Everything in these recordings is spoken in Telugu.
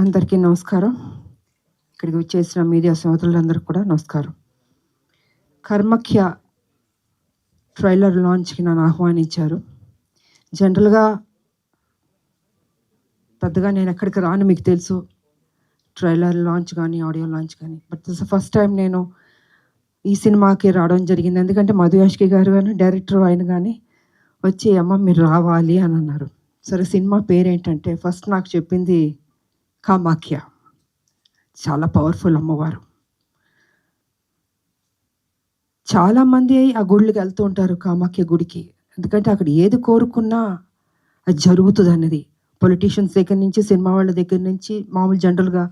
అందరికీ నమస్కారం. ఇక్కడికి వచ్చేసిన మీడియా సోదరులందరికీ కూడా నమస్కారం. కర్మఖ్య ట్రైలర్ లాంచ్కి నన్ను ఆహ్వానించారు. జనరల్గా పెద్దగా నేను ఎక్కడికి రాను, మీకు తెలుసు, ట్రైలర్ లాంచ్ కానీ ఆడియో లాంచ్ కానీ. బట్ దిస్ ఫస్ట్ టైం నేను ఈ సినిమాకి రావడం జరిగింది. ఎందుకంటే మధు యాష్కి గారు కానీ డైరెక్టర్ ఆయన కానీ వచ్చి అమ్మ మీరు రావాలి అని అన్నారు. సరే సినిమా పేరేంటంటే ఫస్ట్ నాకు చెప్పింది కామాఖ్య. చాలా పవర్ఫుల్ అమ్మవారు. చాలామంది ఆ గుళ్ళకి వెళ్తూ ఉంటారు, కామాఖ్య గుడికి. ఎందుకంటే అక్కడ ఏది కోరుకున్నా అది జరుగుతుంది అన్నది. పొలిటీషియన్స్ దగ్గర నుంచి, సినిమా వాళ్ళ దగ్గర నుంచి, మామూలు జనరల్గా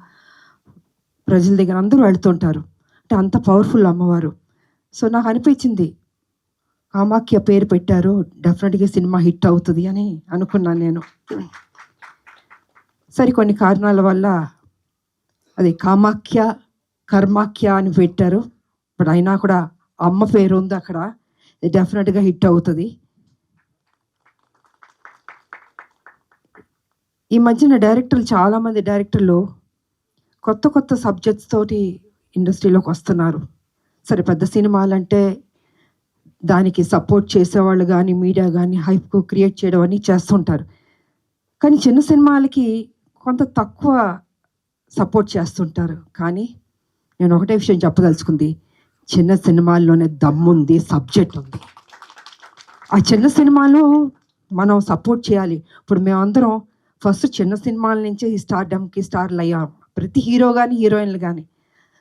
ప్రజల దగ్గర అందరూ వెళ్తుంటారు. అంటే అంత పవర్ఫుల్ అమ్మవారు. సో నాకు అనిపించింది కామాఖ్య పేరు పెట్టారు, డెఫినెట్గా సినిమా హిట్ అవుతుంది అని అనుకున్నాను నేను. సరే కొన్ని కారణాల వల్ల అది కామాఖ్య కర్మాఖ్య అని పెట్టారు. బట్ అయినా కూడా అమ్మ పేరు ఉంది అక్కడ, డెఫినెట్గా హిట్ అవుతుంది. ఈ మధ్యన చాలామంది డైరెక్టర్లు కొత్త కొత్త సబ్జెక్ట్స్ తోటి ఇండస్ట్రీలోకి వస్తున్నారు. సరే పెద్ద సినిమాలంటే దానికి సపోర్ట్ చేసేవాళ్ళు కానీ మీడియా కానీ హైప్ క్రియేట్ చేయడం అని చేస్తుంటారు. కానీ చిన్న సినిమాలకి కొంత తక్కువ సపోర్ట్ చేస్తుంటారు. కానీ నేను ఒకటే విషయం చెప్పదలుచుకుంది, చిన్న సినిమాల్లోనే దమ్ముంది, సబ్జెక్ట్ ఉంది. ఆ చిన్న సినిమాలు మనం సపోర్ట్ చేయాలి. ఇప్పుడు మేమందరం ఫస్ట్ చిన్న సినిమాల నుంచి స్టార్డమ్కి స్టార్లు అయ్యాం, ప్రతి హీరో కానీ హీరోయిన్లు కానీ.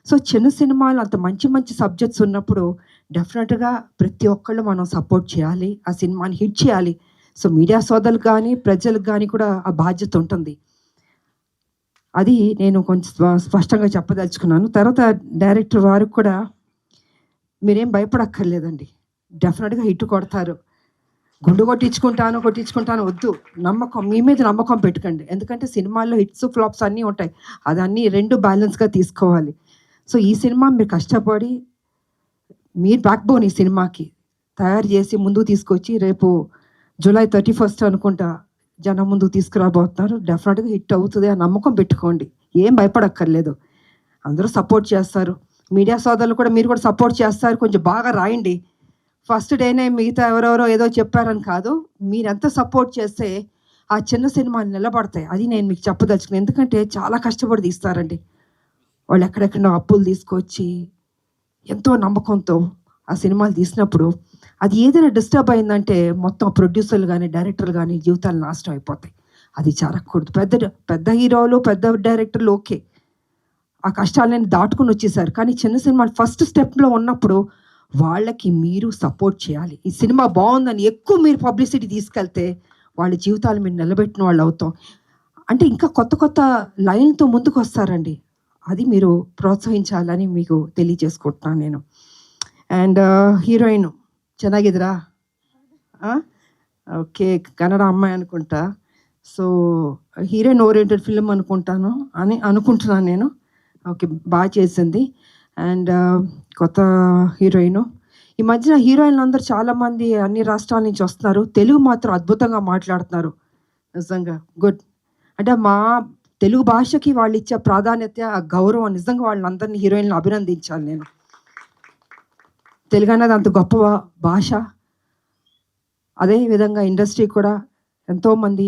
సో చిన్న సినిమాలు అంత మంచి మంచి సబ్జెక్ట్స్ ఉన్నప్పుడు డెఫినెట్గా ప్రతి ఒక్కళ్ళు మనం సపోర్ట్ చేయాలి, ఆ సినిమాని హిట్ చేయాలి. సో మీడియా సోదరులకు కానీ ప్రజలకు కానీ కూడా ఆ బాధ్యత ఉంటుంది. అది నేను కొంచెం స్పష్టంగా చెప్పదలుచుకున్నాను. తర్వాత డైరెక్టర్ వారికి కూడా మీరేం భయపడక్కర్లేదండి, డెఫినెట్గా హిట్ కొడతారు. గుండు కొట్టించుకుంటాను వద్దు, నమ్మకం మీ మీద నమ్మకం పెట్టుకోండి. ఎందుకంటే సినిమాల్లో హిట్స్ ఫ్లాప్స్ అన్నీ ఉంటాయి, అదన్నీ రెండు బ్యాలెన్స్గా తీసుకోవాలి. సో ఈ సినిమా మీరు కష్టపడి మీరు బ్యాక్ బోన్ ఈ సినిమాకి తయారు చేసి ముందుకు తీసుకొచ్చి రేపు జూలై 31 అనుకుంటా జనం ముందుకు తీసుకురాబోతున్నారు. డెఫినెట్గా హిట్ అవుతుంది, ఆ నమ్మకం పెట్టుకోండి, ఏం భయపడక్కర్లేదు. అందరూ సపోర్ట్ చేస్తారు, మీడియా సోదరులు కూడా మీరు కూడా సపోర్ట్ చేస్తారు. కొంచెం బాగా రాయండి. ఫస్ట్ డేనే మిగతా ఎవరెవరో ఏదో చెప్పారని కాదు, మీరెంత సపోర్ట్ చేస్తే ఆ చిన్న సినిమాలు నిలబడతాయి. అది నేను మీకు చెప్పదలుచుకున్నాను. ఎందుకంటే చాలా కష్టపడి తీస్తారండి వాళ్ళు, ఎక్కడెక్కడో అప్పులు తీసుకొచ్చి ఎంతో నమ్మకంతో ఆ సినిమాలు తీసినప్పుడు అది ఏదైనా డిస్టర్బ్ అయిందంటే మొత్తం ప్రొడ్యూసర్లు కానీ డైరెక్టర్లు కానీ జీవితాలు నాశనం అయిపోతాయి. అది జరగకూడదు. పెద్ద హీరోలు పెద్ద డైరెక్టర్లు ఓకే, ఆ కష్టాలను దాటుకుని వచ్చేసారు. కానీ చిన్న సినిమాలు ఫస్ట్ స్టెప్లో ఉన్నప్పుడు వాళ్ళకి మీరు సపోర్ట్ చేయాలి. ఈ సినిమా బాగుందని ఎక్కువ మీరు పబ్లిసిటీ తీసుకెళ్తే వాళ్ళ జీవితాలు మీరు నిలబెట్టిన వాళ్ళు అవుతాం. అంటే ఇంకా కొత్త కొత్త లైన్తో ముందుకు వస్తారండి, అది మీరు ప్రోత్సహించాలని మీకు తెలియజేసుకుంటున్నాను నేను. అండ్ హీరోయిన్ ಚೆನ್ನಾಗಿದ್ದೀರಾ? ఓకే, కన్నడ అమ్మాయి అనుకుంటా. సో హీరోయిన్ ఓరియంటెడ్ ఫిల్మ్ అనుకుంటున్నాను నేను. ఓకే, బాగా చేసింది. అండ్ కొత్త హీరోయిన్. ఈ మధ్యన హీరోయిన్లు అందరూ చాలామంది అన్ని రాష్ట్రాల నుంచి వస్తున్నారు, తెలుగు మాత్రం అద్భుతంగా మాట్లాడుతున్నారు. నిజంగా గుడ్. అంటే మా తెలుగు భాషకి వాళ్ళు ఇచ్చే ప్రాధాన్యత, ఆ గౌరవం, నిజంగా వాళ్ళందరినీ హీరోయిన్లు అభినందించాలి నేను. తెలుగు అనేది అంత గొప్ప భాష. అదేవిధంగా ఇండస్ట్రీ కూడా ఎంతోమంది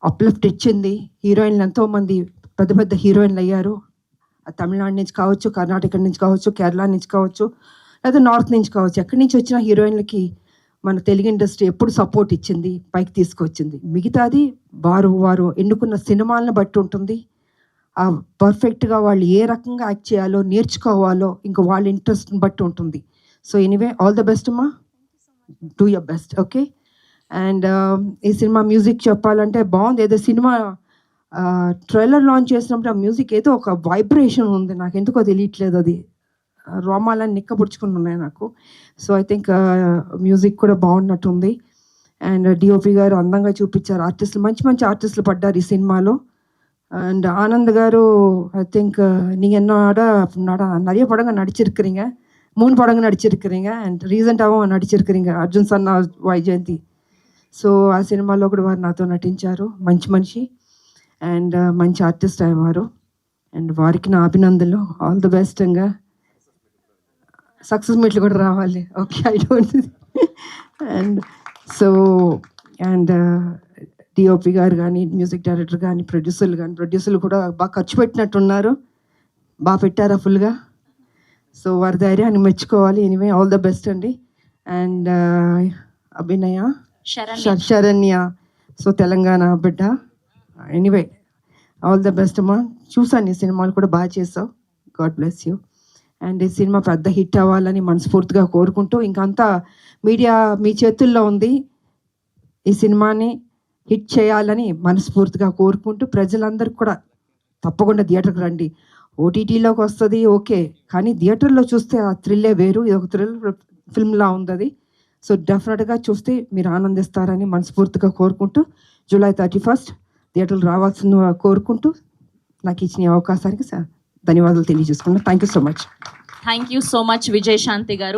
అప్లిఫ్ట్ ఇచ్చింది. హీరోయిన్లు ఎంతోమంది పెద్ద పెద్ద హీరోయిన్లు అయ్యారు. తమిళనాడు నుంచి కావచ్చు, కర్ణాటక నుంచి కావచ్చు, కేరళ నుంచి కావచ్చు, లేదా నార్త్ నుంచి కావచ్చు, ఎక్కడి నుంచి వచ్చిన హీరోయిన్లకి మన తెలుగు ఇండస్ట్రీ ఎప్పుడు సపోర్ట్ ఇచ్చింది, పైకి తీసుకొచ్చింది. మిగతాది వారు ఎన్నుకున్న సినిమాలను బట్టి ఉంటుంది. పర్ఫెక్ట్గా వాళ్ళు ఏ రకంగా యాక్ట్ చేయాలో నేర్చుకోవాలో ఇంకా వాళ్ళ ఇంట్రెస్ట్ని బట్టి ఉంటుంది. So anyway, all the best అమ్మా, do your best. Okay. And ఈ సినిమా మ్యూజిక్ చెప్పాలంటే బాగుంది. ఏదో సినిమా ట్రైలర్ లాంచ్ చేసినప్పుడు ఆ మ్యూజిక్ ఏదో ఒక వైబ్రేషన్ ఉంది, నాకు ఎందుకో తెలియట్లేదు, అది రోమాలని నిక్కబుడుచుకుని ఉన్నాయి నాకు. సో ఐ థింక్ మ్యూజిక్ కూడా బాగున్నట్టుంది. అండ్ డిఓపి గారు అందంగా చూపించారు, ఆర్టిస్టులు మంచి మంచి ఆర్టిస్టులు పడ్డారు ఈ సినిమాలో. And Anand car I think நீங்கள் என்னோட நிறைய படங்கள் நடிச்சிருக்கிறீங்க, 3 படங்கள் நடிச்சிருக்கிறீங்க. And రీసెంట్గాவும் నడిచిరుக்கிறீங்க, Arjun Sanna Vyjayanthi. So ఆ సినిమాలో కూడా వారు నాతో నటించారు, మంచి మనిషి. అండ్ మంచి ఆర్టిస్ట్ అయ్యేవారు. అండ్ వారికి నా అభినందనలు. All the best. ఇంకా సక్సెస్ మీట్లు కూడా రావాలి. Okay, I don't and so and DOP గారు కానీ, మ్యూజిక్ డైరెక్టర్ కానీ, ప్రొడ్యూసర్లు కూడా బాగా ఖర్చు పెట్టినట్టున్నారు. బాగా పెట్టారా ఫుల్గా? సో వారి ధైర్యాన్ని మెచ్చుకోవాలి. ఎనీవే ఆల్ ద బెస్ట్ అండి. అండ్ అభినయ శరణ్య, సో తెలంగాణ బిడ్డ. ఎనీవే ఆల్ ద బెస్ట్ అమ్మా. చూసాను ఈ సినిమాలు కూడా బాగా చేసావు. God bless you. అండ్ ఈ సినిమా పెద్ద హిట్ అవ్వాలని మనస్ఫూర్తిగా కోరుకుంటూ, ఇంకంతా మీడియా మీ చేతుల్లో ఉంది. ఈ సినిమాని హిట్ చేయాలని మనస్ఫూర్తిగా కోరుకుంటూ, ప్రజలందరికీ కూడా తప్పకుండా థియేటర్కి రండి. ఓటీటీలోకి వస్తుంది ఓకే, కానీ థియేటర్లో చూస్తే ఆ థ్రిల్లే వేరు. ఇది ఒక థ్రిల్ ఫిల్మ్లా ఉంది అది. సో డెఫినెట్గా చూస్తే మీరు ఆనందిస్తారని మనస్ఫూర్తిగా కోరుకుంటూ, జూలై 31 థియేటర్లు రావాల్సింది కోరుకుంటూ, నాకు ఇచ్చిన అవకాశానికి ధన్యవాదాలు తెలియజేసుకున్నాను. Thank you so much. Thank you so much Vijayashanti గారు.